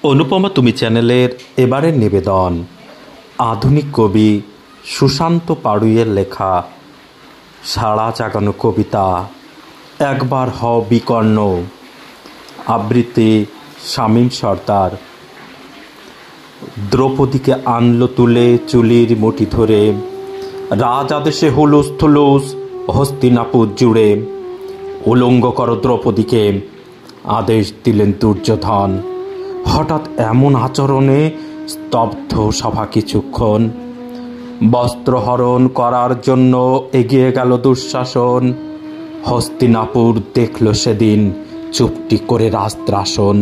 অনুপমা তুমি চ্যানেলের এবারের নিবেদন আধুনিক কবি সুশান্ত পাড়ুইয়ের লেখা সাড়া জাগানো কবিতা একবার হও বিকর্ণ। আবৃত্তি শামীম সর্দার। দ্রৌপদীকে আনলো তুলে চুলির মুঠি ধরে, রাজ আদেশে হুলুস থুলুস হস্তিনাপুর জুড়ে। উলঙ্গ কর দ্রৌপদীকে, আদেশ দিলেন দুর্যোধন। হঠাৎ এমন আচরণে স্তব্ধ সভা কিছুক্ষণ। বস্ত্রহরণ করার জন্য এগিয়ে গেল দুঃশাসন। হস্তিনাপুর দেখল সেদিন চুপটি করে রাজদ্রাসন।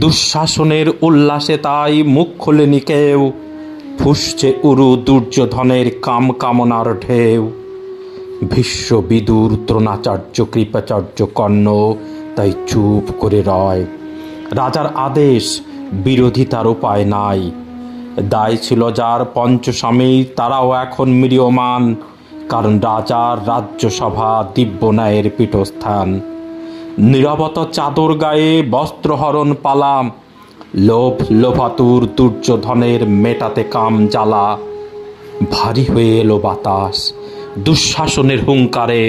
দুঃশাসনের উল্লাসে তাই মুখ খোলেনি কেউ, ফুঁসছে উরু দুর্যোধনের কাম কামনার ঢেউ। ভীষ্ম বিদুর দ্রোণাচার্য কৃপাচার্য কর্ণ তাই চুপ করে রয়। রাজার আদেশ বিরোধিতার উপায় নাই। দায় ছিল যার পঞ্চস্বামী তারাও এখন ম্রিয়মান, কারণ রাজার রাজ্যসভা দিব্য ন্যায়ের পীঠস্থান। নীরবত চাদর গায়ে বস্ত্রহরণ পালা, লোভ লোভাতুর দুর্যোধনের মেটাতে কাম জ্বালা। ভারী হয়ে এলো বাতাস দুঃশাসনের হুঙ্কারে,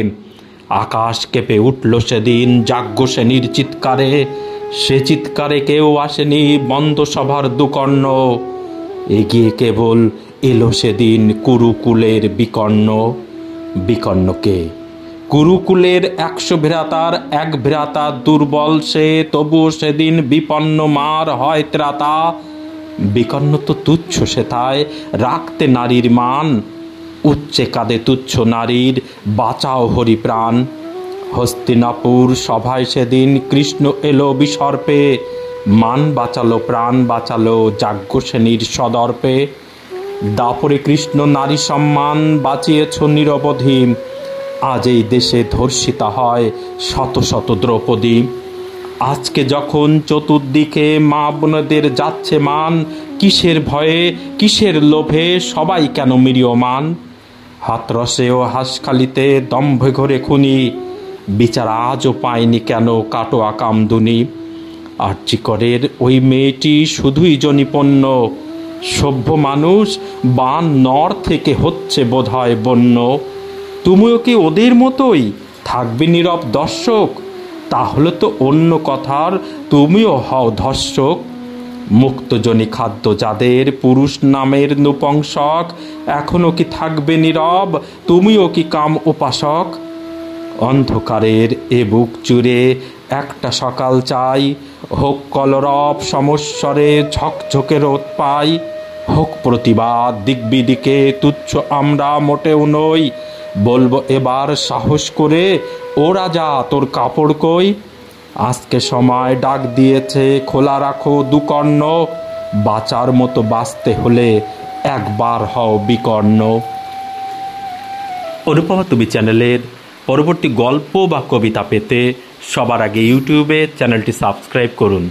আকাশ কেঁপে উঠল সেদিন যাজ্ঞসেনীর চিৎকারে। সে চিৎকারে কেউ আসেনি বন্ধ সভার দুকর্ণ, এগিয়ে কেবল এলো সেদিন কুরুকুলের বিকর্ণ। বিকর্ণকে কুরুকুলের 100 ভ্রাতার এক ভ্রাতা দুর্বল সে, তবুও সেদিন বিপন্ন মার হয় ত্রাতা। বিকর্ণ তো তুচ্ছ সেথায় রাখতে নারীর মান, উচ্চে কাঁদে তুচ্ছ নারীর বাঁচাও হরিপ্রাণ। হস্তিনাপুর সভায় সেদিন কৃষ্ণ এলো বিসর্পে, মান বাঁচালো প্রাণ বাঁচালো যাজ্ঞসেনীর সদর্পে। দাপরে কৃষ্ণ নারী সম্মান বাঁচিয়েছ নিরবধি, আজ এই দেশে ধর্ষিতা হয় শত শত দ্রৌপদী। আজকে যখন চতুর্দিকে মা বোনদের যাচ্ছে মান, কিসের ভয়ে কিসের লোভে সবাই কেন ম্রিয়মান। হাতরসে ও হাঁসখালিতে দম্ভে ঘরে খুনি, বিচার আজও পায়নি কেন কাটোয়া কামদুনি। আর্চিকরের ওই মেয়েটি শুধুই জনিপন্য, সভ্য মানুষ বান নর থেকে হচ্ছে বোধহয় বন্য। তুমিও কি ওদের মতোই থাকবে নীরব দর্শক? তাহলে তো অন্য কথার তুমিও হও ধর্ষক। মুক্তজনী খাদ্য যাদের পুরুষ নামের নৃপংসক, এখনও কি থাকবে নীরব? তুমিও কি কাম উপাসক? অন্ধকারের এ বুক জুড়ে একটা সকাল চাই, হোক কলরব সমস্বরে ঝকঝকে রোদ পাই। হোক প্রতিবাদ দিকবিদিকে তুচ্ছ আমরা মোটেও নই, বলবো এবার সাহস করে ও রাজা তোর কাপড় কই। আজকে সময় ডাক দিয়েছে খোলা রাখো দুকর্ণ, বাঁচার মতো বাঁচতে হলে একবার হও বিকর্ণ। অনুপমা তুমি চ্যানেলের পরবর্তী গল্প বা কবিতা পেতে সবার আগে ইউটিউবে চ্যানেলটি সাবস্ক্রাইব করুন।